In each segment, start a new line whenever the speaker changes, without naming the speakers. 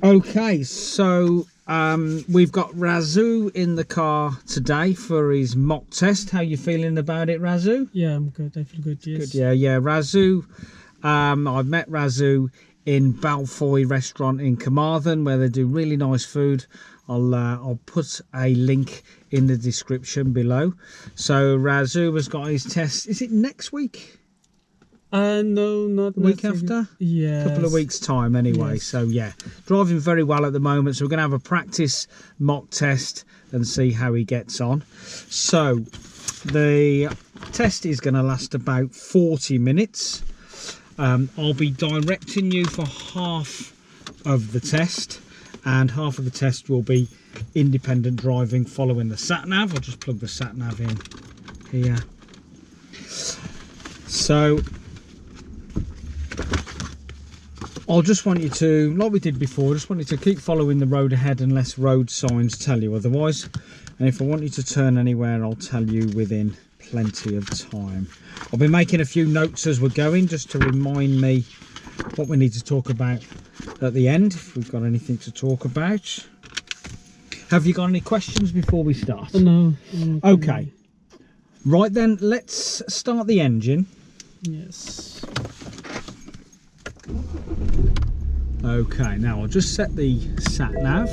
Okay, so we've got Razu in the car today for his mock test. How you feeling about it, Razu?
Yeah, I'm good. I feel good. Yes.
Good. Yeah. Razu. I've met Razu in Belfoi Restaurant in Carmarthen, where they do really nice food. I'll put a link in the description below. So Razu has got his test. Is it next week?
No, not
the week after.
Yeah,
a couple of weeks time anyway. Yes. So yeah, driving very well at the moment, so we're going to have a practice mock test and see how he gets on. So the test is going to last about 40 minutes. I'll be directing you for half of the test, and half of the test will be independent driving following the sat nav. I'll just plug the sat nav in here. So I'll just want you to, like we did before, just want you to keep following the road ahead unless road signs tell you otherwise. And if I want you to turn anywhere, I'll tell you within plenty of time. I'll be making a few notes as we're going, just to remind me what we need to talk about at the end, if we've got anything to talk about. Have you got any questions before we start?
No.
Okay. Right then, let's start the engine.
Yes.
Okay, now I'll just set the sat nav.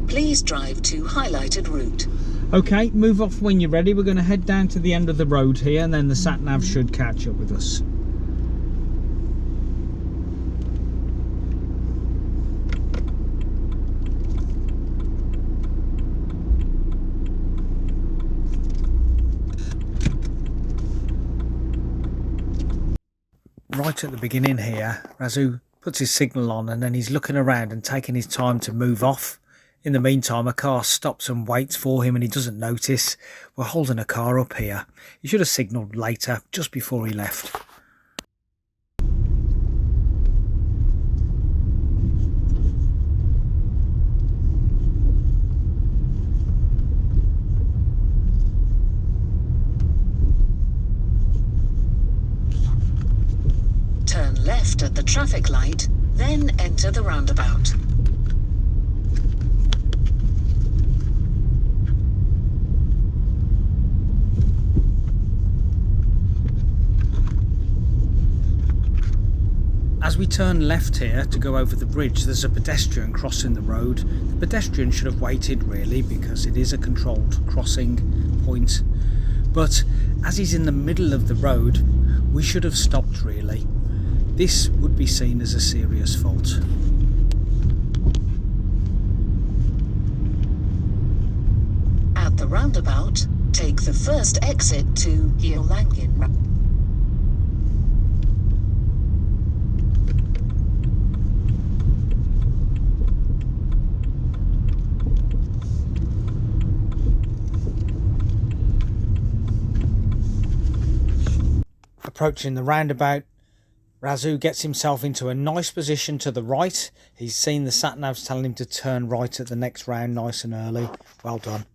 Please drive to highlighted route.
Okay, move off when you're ready. We're going to head down to the end of the road here, and then the sat nav should catch up with us. Right at the beginning here, Razu puts his signal on, and then he's looking around and taking his time to move off. In the meantime, a car stops and waits for him, and he doesn't notice. We're holding a car up here. He should have signalled later, just before he left.
Turn left at the traffic light, then enter the roundabout.
As we turn left here to go over the bridge, there's a pedestrian crossing the road. The pedestrian should have waited really, because it is a controlled crossing point. But as he's in the middle of the road, we should have stopped really. This would be seen as a serious fault.
At the roundabout, take the first exit to Langin.
Approaching the roundabout, Razu gets himself into a nice position to the right. He's seen the sat navs telling him to turn right at the next round nice and early. Well done.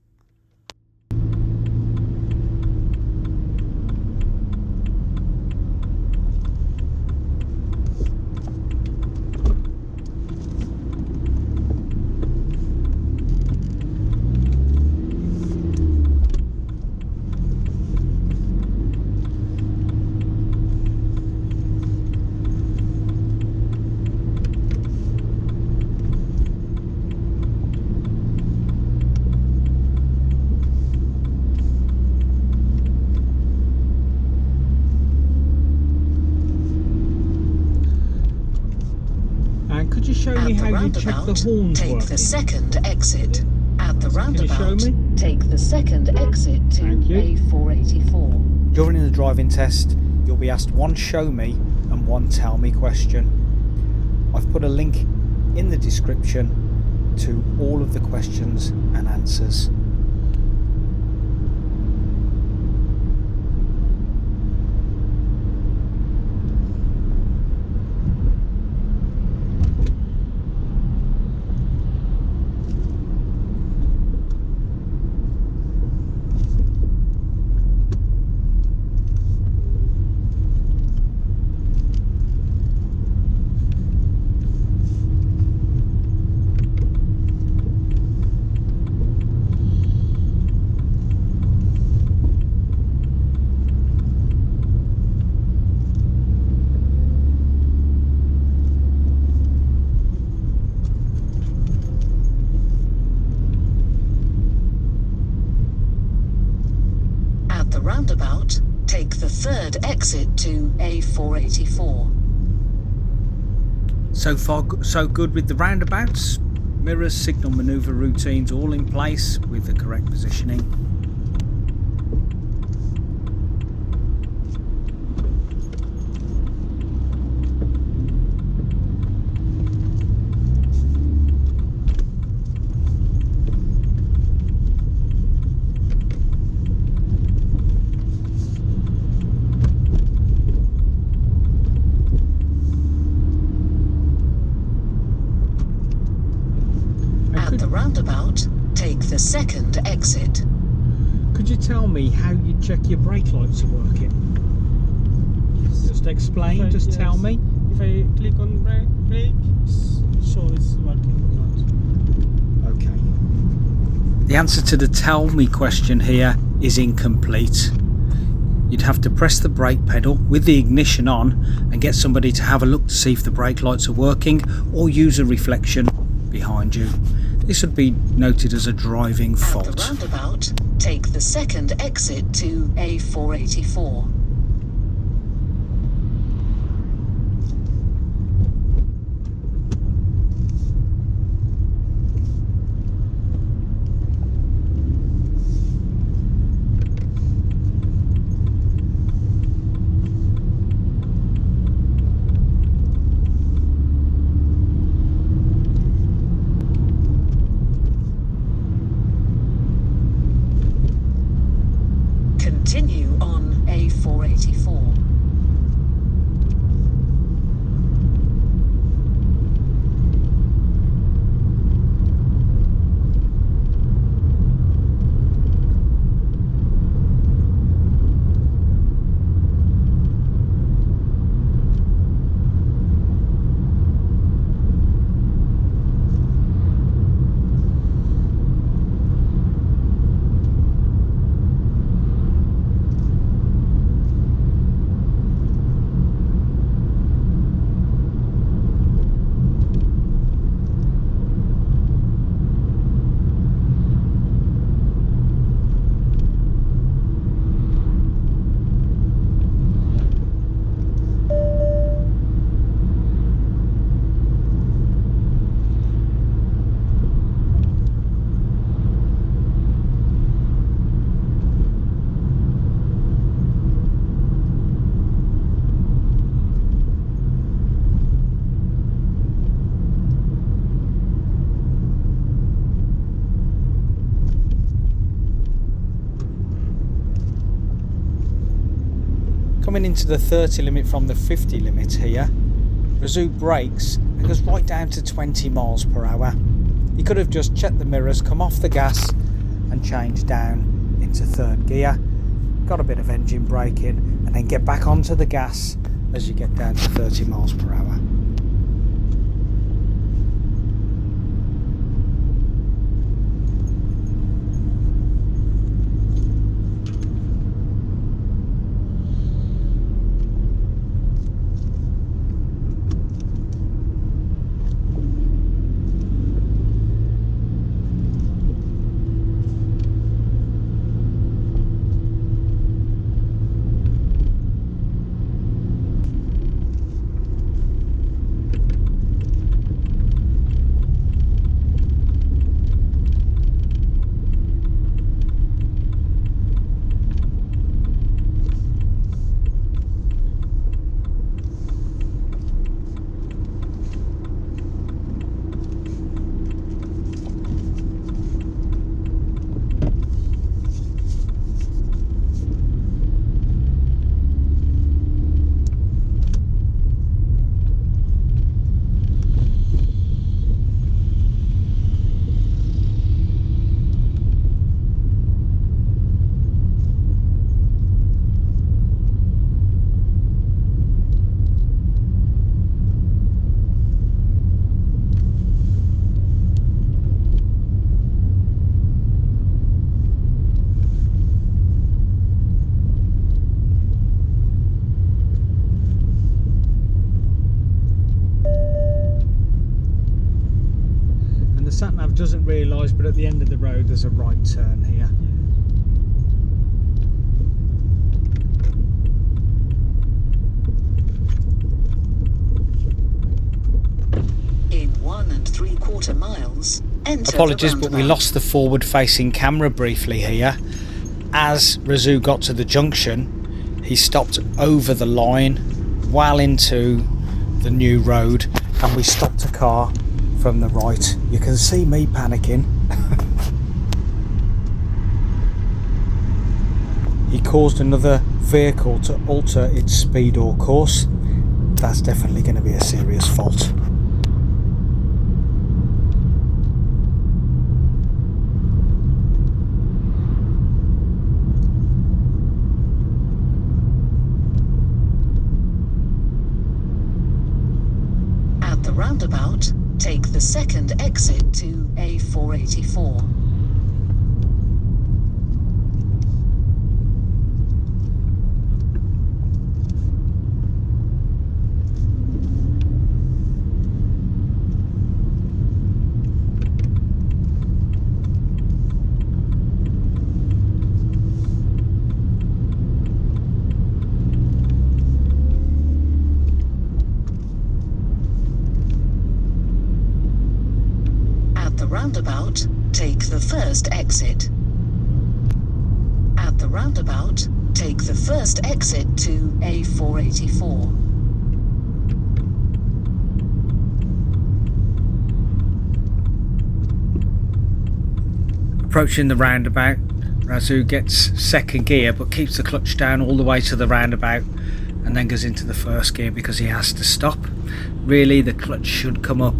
Could you show me how you check the horns
take
working?
The second exit. At the roundabout,
Can you show me?
take the second exit to A484.
During the driving test, you'll be asked one show me and one tell me question. I've put a link in the description to all of the questions and answers.
roundabout, take the third exit to A484.
So far, so good with the roundabouts. Mirrors, signal manoeuvre routines all in place with the correct positioning.
At the roundabout, take the second exit.
Could you tell me how you check your brake lights are working? Just explain, just tell me.
If I click on brake, show it's working or not.
Okay. The answer to the tell me question here is incomplete. You'd have to press the brake pedal with the ignition on and get somebody to have a look to see if the brake lights are working, or use a reflection behind you. This would be noted as a driving fault.
At the roundabout, take the second exit to A484. Continue on A484.
Coming into the 30 limit from the 50 limit here, Razoo brakes and goes right down to 20 miles per hour. You could have just checked the mirrors, come off the gas and changed down into third gear, got a bit of engine braking, and then get back onto the gas as you get down to 30 miles per hour. Sat-nav doesn't realise, but at the end of the road there's a right turn here.
3/4 miles, enter
Apologies,
the
but we
roundabout.
lost the forward-facing camera briefly here. As Razoo got to the junction, he stopped over the line, well into the new road, and we stopped a car from the right. You can see me panicking. He caused another vehicle to alter its speed or course. That's definitely going to be a serious fault.
At the roundabout, take the second exit to A484. Roundabout, take the first exit. At the roundabout, take the first exit to A484.
Approaching the roundabout, Razoo gets second gear but keeps the clutch down all the way to the roundabout and then goes into the first gear because he has to stop. Really, the clutch should come up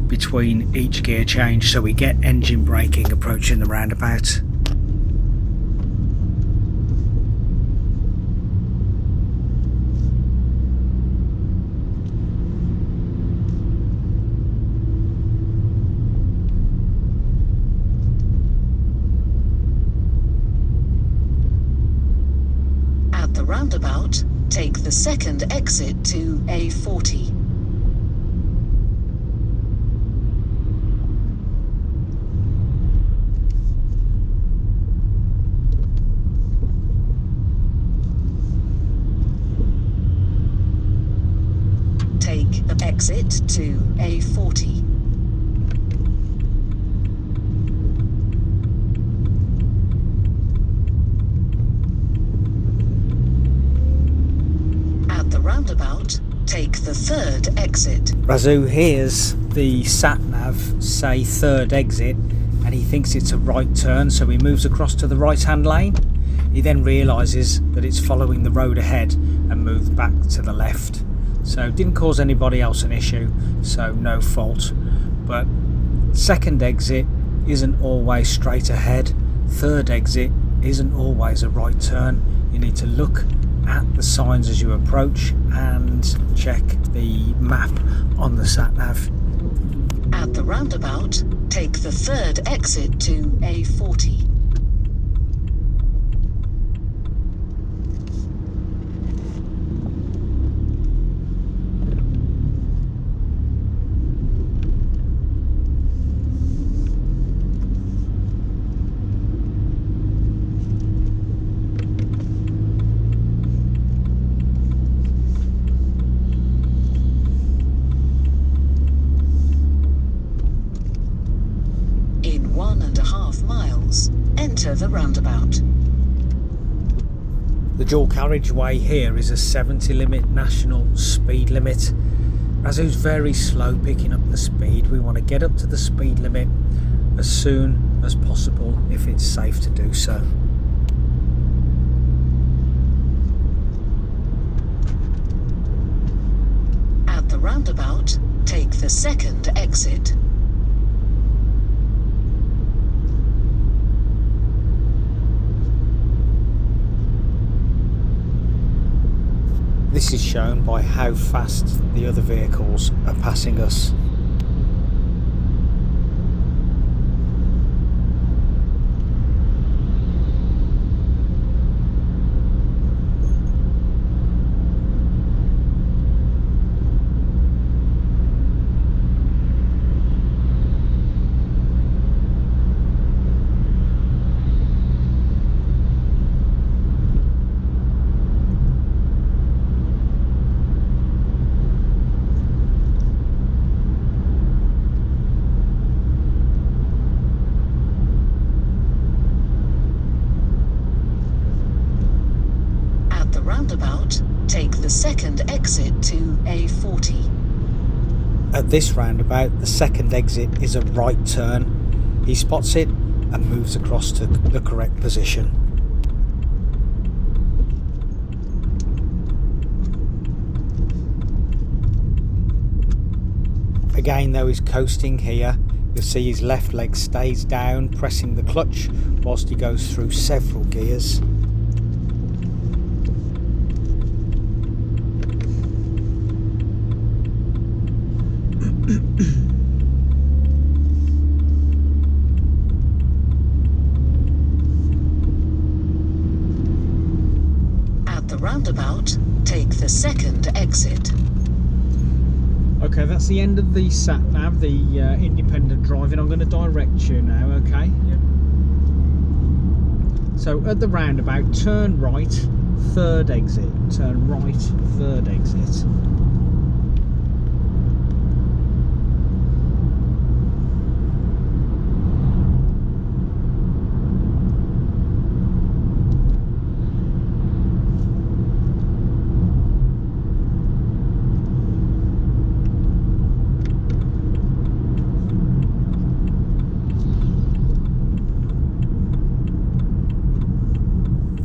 between each gear change so we get engine braking approaching the roundabout.
At the roundabout, take the second exit to A40. Take the exit to A40. At the roundabout, take the third exit.
Razoo hears the sat-nav say third exit and he thinks it's a right turn, so he moves across to the right-hand lane. He then realises that it's following the road ahead and moves back to the left. So didn't cause anybody else an issue, so no fault. But second exit isn't always straight ahead. Third exit isn't always a right turn. You need to look at the signs as you approach and check the map on the sat-nav.
At the roundabout, take the third exit to A40. In 1.5 miles, enter the roundabout.
The dual carriageway here is a 70 limit national speed limit. Razoo's very slow picking up the speed. We want to get up to the speed limit as soon as possible if it's safe to do so.
At the roundabout, take the second exit.
This is shown by how fast the other vehicles are passing us.
second exit to A40.
At this roundabout, the second exit is a right turn. He spots it and moves across to the correct position. Again, though he's coasting here, you'll see his left leg stays down, pressing the clutch whilst he goes through several gears.
At the roundabout, take the second exit.
Okay, that's the end of the sat nav, the independent driving. I'm going to direct you now, okay?
Yep.
So at the roundabout, turn right, third exit. Turn right, third exit.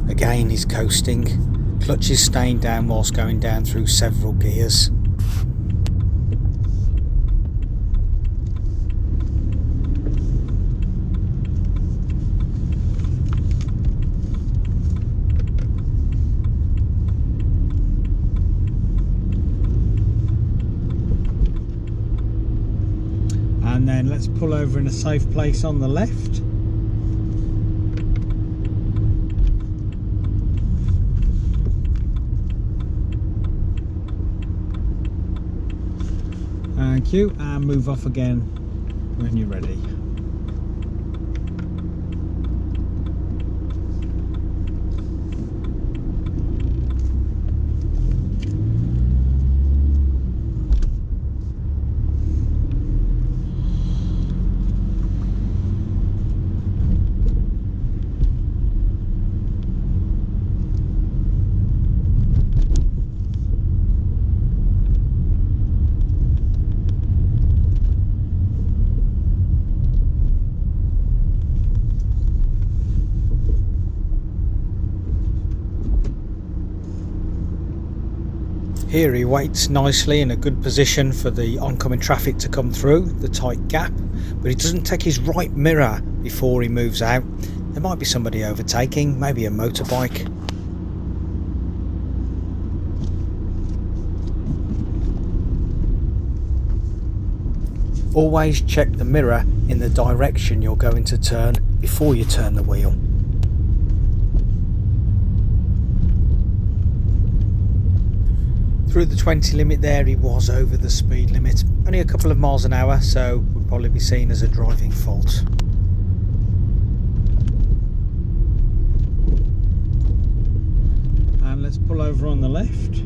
Again, he's coasting. Clutch is staying down whilst going down through several gears. And then let's pull over in a safe place on the left. Thank you, and move off again when you're ready. Here he waits nicely in a good position for the oncoming traffic to come through the tight gap, but he doesn't take his right mirror before he moves out. There might be somebody overtaking, maybe a motorbike. Always check the mirror in the direction you're going to turn before you turn the wheel. Through the 20 limit there, he was over the speed limit, only a couple of miles an hour, so would probably be seen as a driving fault. And let's pull over on the left.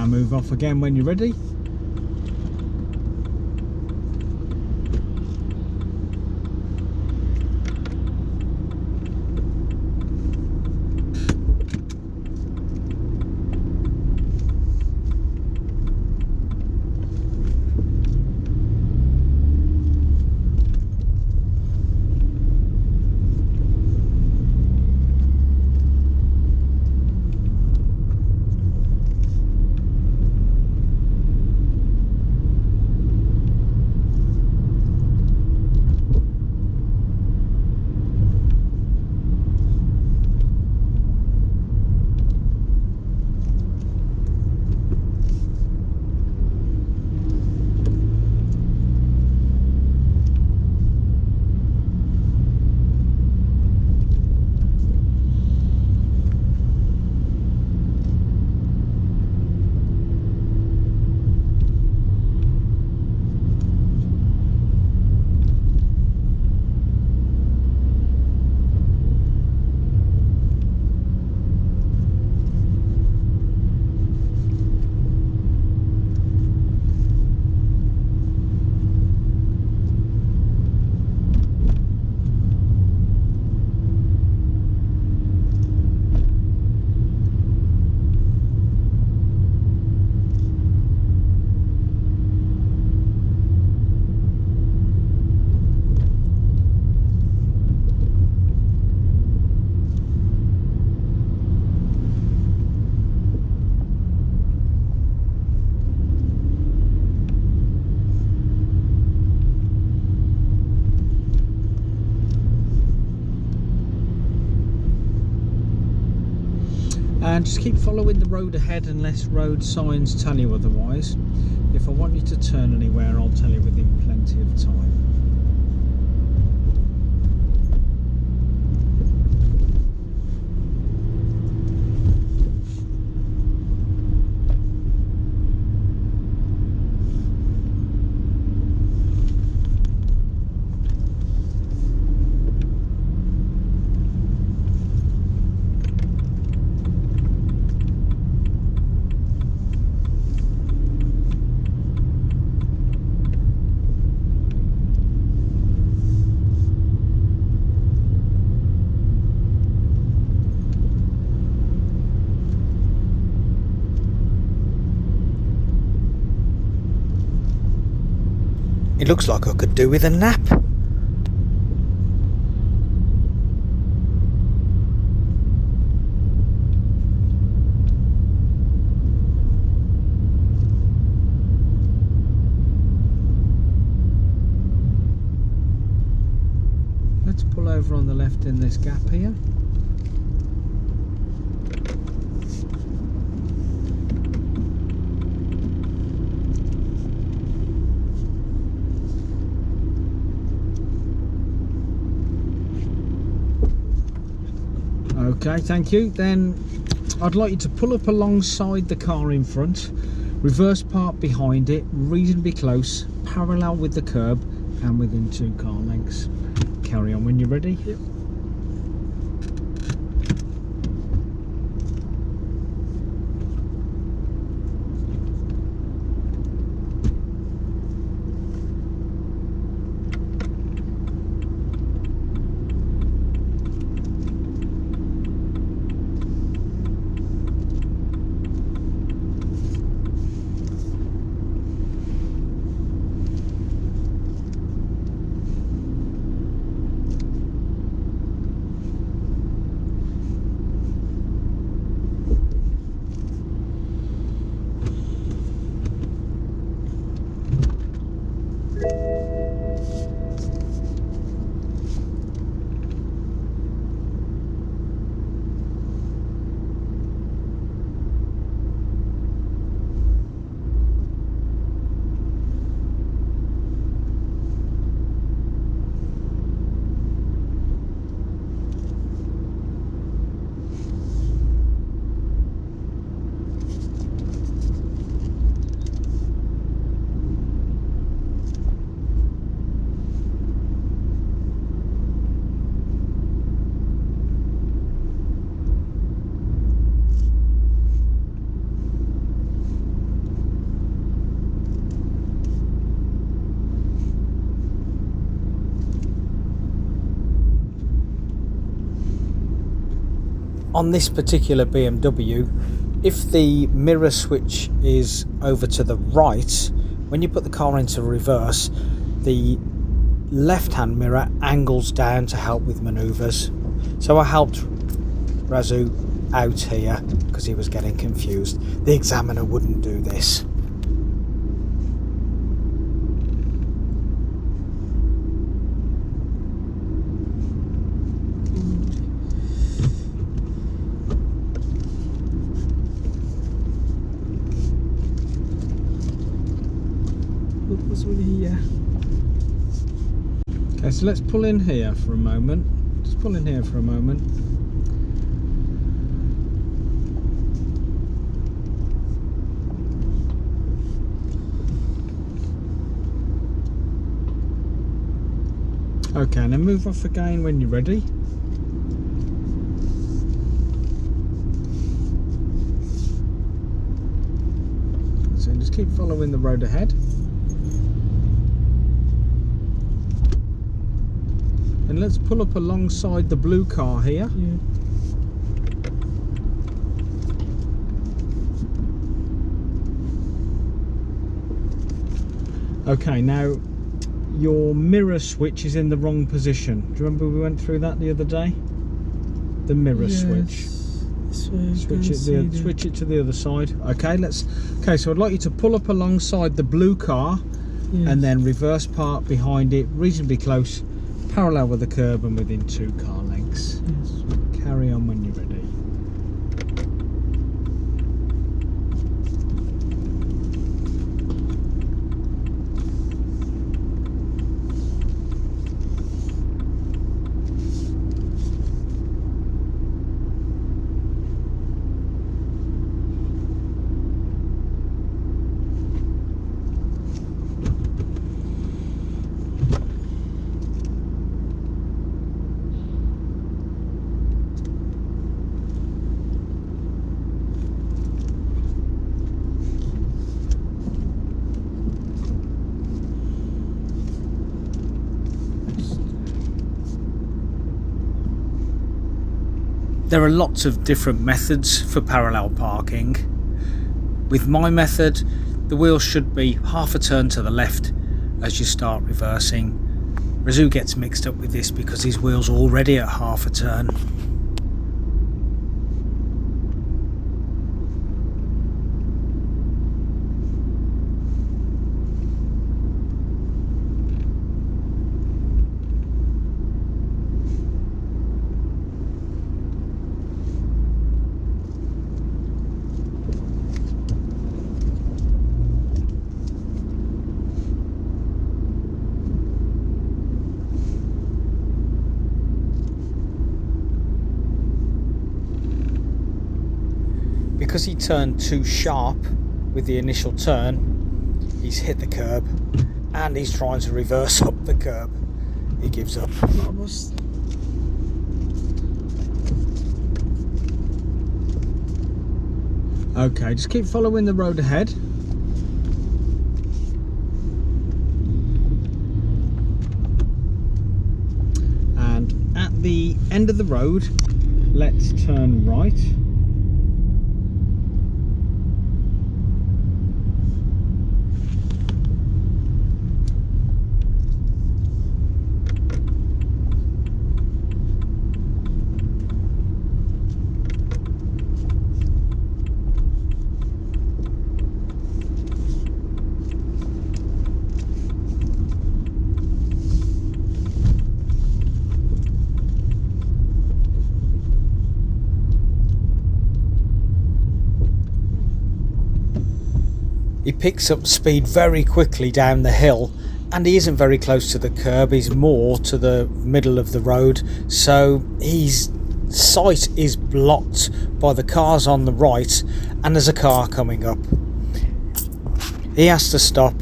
Move off again when you're ready. and just keep following the road ahead unless road signs tell you otherwise. If I want you to turn anywhere, I'll tell you within plenty of time. It looks like I could do with a nap. Let's pull over on the left in this gap here. Okay, thank you. Then I'd like you to pull up alongside the car in front, reverse park behind it, reasonably close, parallel with the curb and within 2 car lengths. Carry on when you're ready.
Yep.
On this particular BMW, if the mirror switch is over to the right, when you put the car into reverse, the left hand mirror angles down to help with manoeuvres. So I helped Razu out here because he was getting confused. The examiner wouldn't do this.
Here.
Okay, so let's pull in here for a moment. Just pull in here for a moment. Okay, and then move off again when you're ready. So just keep following the road ahead. And let's pull up alongside the blue car here.
Yeah.
Okay, now your mirror switch is in the wrong position. Do you remember we went through that the other day? The mirror switch. Switch it to the other side. Okay, so I'd like you to pull up alongside the blue car,
Yes.
and then reverse park behind it, reasonably close, parallel with the curb and within 2 car lengths.
Yes.
Carry on when you're ready. There are lots of different methods for parallel parking. With my method, the wheels should be half a turn to the left as you start reversing. Razu gets mixed up with this because his wheel's already at half a turn. Because he turned too sharp with the initial turn, he's hit the curb and he's trying to reverse up the curb. He gives up. Okay, just keep following the road ahead. And at the end of the road, let's turn right. He picks up speed very quickly down the hill, and he isn't very close to the curb, he's more to the middle of the road, so his sight is blocked by the cars on the right, and there's a car coming up. He has to stop.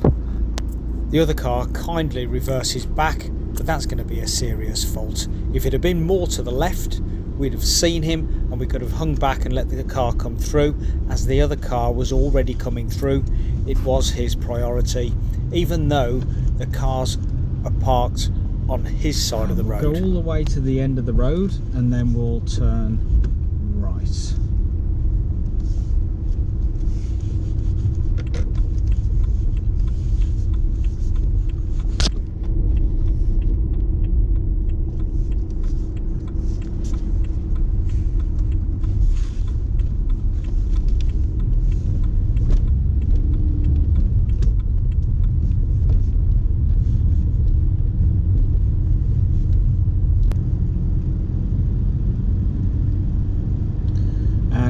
The other car kindly reverses back, but that's going to be a serious fault. If it had been more to the left, we'd have seen him and we could have hung back and let the car come through. As the other car was already coming through, it was his priority, even though the cars are parked on his side of the road. Go all the way to the end of the road and then we'll turn right.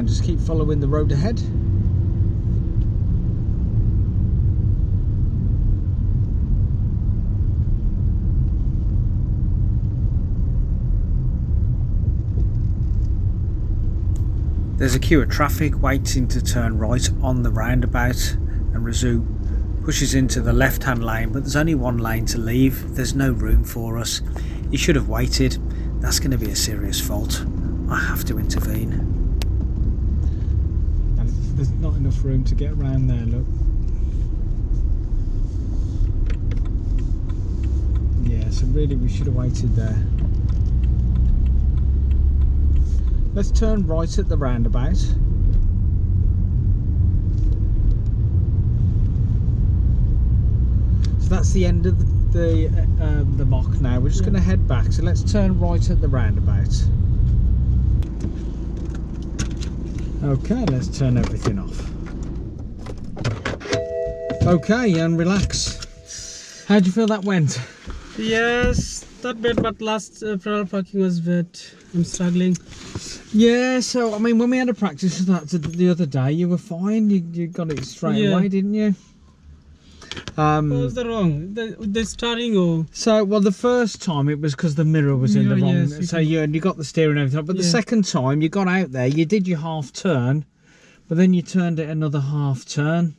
Just keep following the road ahead. There's a queue of traffic waiting to turn right on the roundabout, and Razu pushes into the left hand lane, but there's only one lane to leave. There's no room for us. He should have waited. That's going to be a serious fault. I have to intervene. There's not enough room to get around there, look. Yeah, so really we should have waited there. Let's turn right at the roundabout. So that's the end of the mock now. We're just going to head back, so let's turn right at the roundabout. Okay, let's turn everything off. Okay, and relax. How do you feel that went?
Yes, not bad, but last parallel parking was bad. I'm struggling.
Yeah, so I mean, when we had a practice of that the other day, you were fine. You got it straight away, didn't you?
What was the wrong? The starting or?
So, well, the first time it was because the mirror was in the wrong.
Yes,
so you got the steering and everything. But the second time you got out there, you did your half turn, but then you turned it another half turn.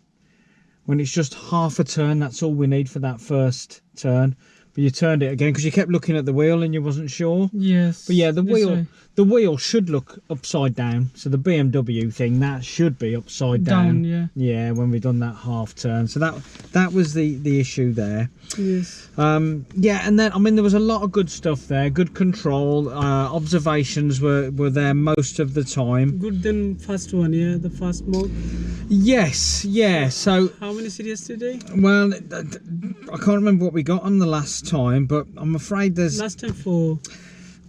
When it's just half a turn, that's all we need for that first turn. but you turned it again because you kept looking at the wheel and you wasn't sure.
Yes.
But yeah, the
this
wheel,
way.
the wheel should look upside down. So the BMW thing, that should be upside down.
Yeah.
Yeah, when we've done that half turn. So that was the issue there.
Yes.
Yeah, and then I mean there was a lot of good stuff there. Good control. Observations were there most of the time.
Good than first one, yeah, the first mode.
Yes, yeah. So
How many series today?
well, I can't remember what we got on the last time, but I'm afraid there's
Last time 4.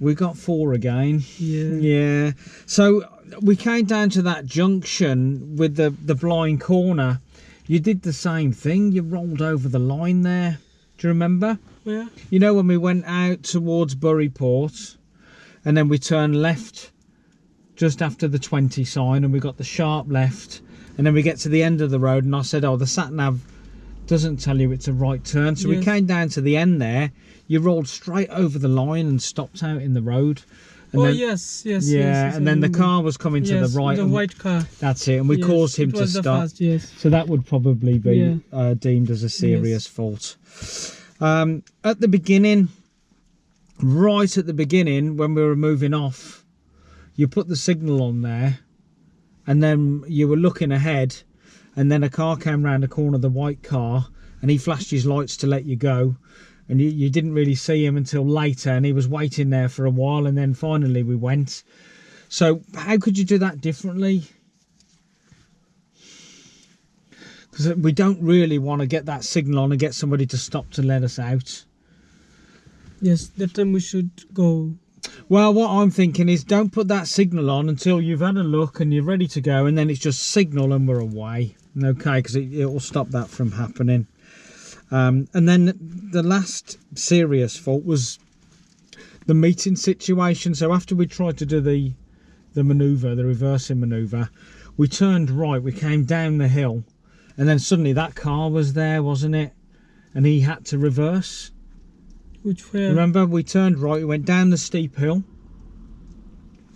we got 4 again.
Yeah.
Yeah. So we came down to that junction with the blind corner. You did the same thing. You rolled over the line there. Do you remember?
Where?
You know when we went out towards Buryport and then we turned left just after the 20 sign and we got the sharp left and then we get to the end of the road and I said, oh, the sat-nav doesn't tell you it's a right turn. So we came down to the end there. You rolled straight over the line and stopped out in the road. And
Oh,
then,
yes,
yeah, and then the car was coming to the right.
the white car.
That's it, and we caused him
it
to
was the
stop.
first, yes.
So that would probably be deemed as a serious fault. At the beginning, right at the beginning, when we were moving off, you put the signal on there, and then you were looking ahead, and then a car came round the corner, the white car, and he flashed his lights to let you go. And you didn't really see him until later, and he was waiting there for a while, and then finally we went. So how could you do that differently? Because we don't really want to get that signal on and get somebody to stop to let us out.
Yes, that time we should go.
Well, what I'm thinking is don't put that signal on until you've had a look and you're ready to go, and then it's just signal and we're away. Okay, because it will stop that from happening. And then the last serious fault was the meeting situation. So after we tried to do the manoeuvre, the reversing manoeuvre, we turned right, we came down the hill, and then suddenly that car was there, wasn't it? And he had to reverse.
Which way?
Remember, we turned right, we went down the steep hill,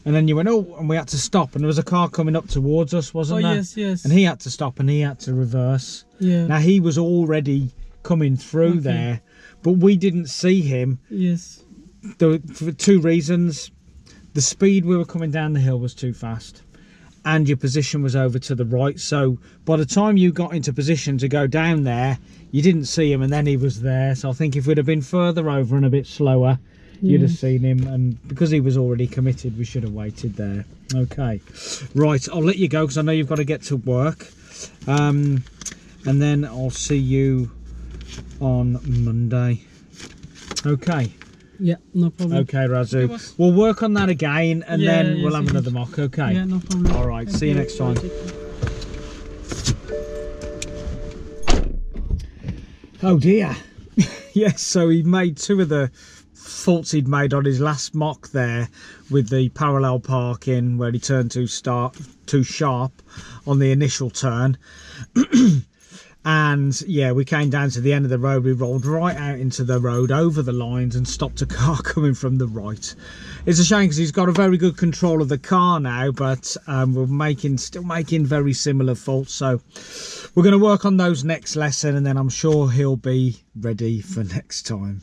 and then you went, oh, and we had to stop, and there was a car coming up towards us, wasn't there?
Yes, yes.
And he had to stop and he had to reverse.
Yeah.
Now he was already coming through there, but we didn't see him.
Yes.
For 2 reasons. The speed we were coming down the hill was too fast, and your position was over to the right. So by the time you got into position to go down there, you didn't see him, and then he was there. So I think if we'd have been further over and a bit slower, you'd have seen him, and because he was already committed, we should have waited there. Okay, right, I'll let you go because I know you've got to get to work, and then I'll see you on Monday. Okay.
Yeah, no problem.
Okay, Razu. We'll work on that again, and then we'll have
yes.
another mock. Okay.
Yeah, no problem.
All right. See you next time. Oh dear. Yes. So he made 2 of the faults he'd made on his last mock there, with the parallel parking where he turned too sharp on the initial turn. And yeah, we came down to the end of the road, we rolled right out into the road over the lines and stopped a car coming from the right. It's a shame because he's got a very good control of the car now, but we're still making very similar faults, so we're going to work on those next lesson, and then I'm sure he'll be ready for next time.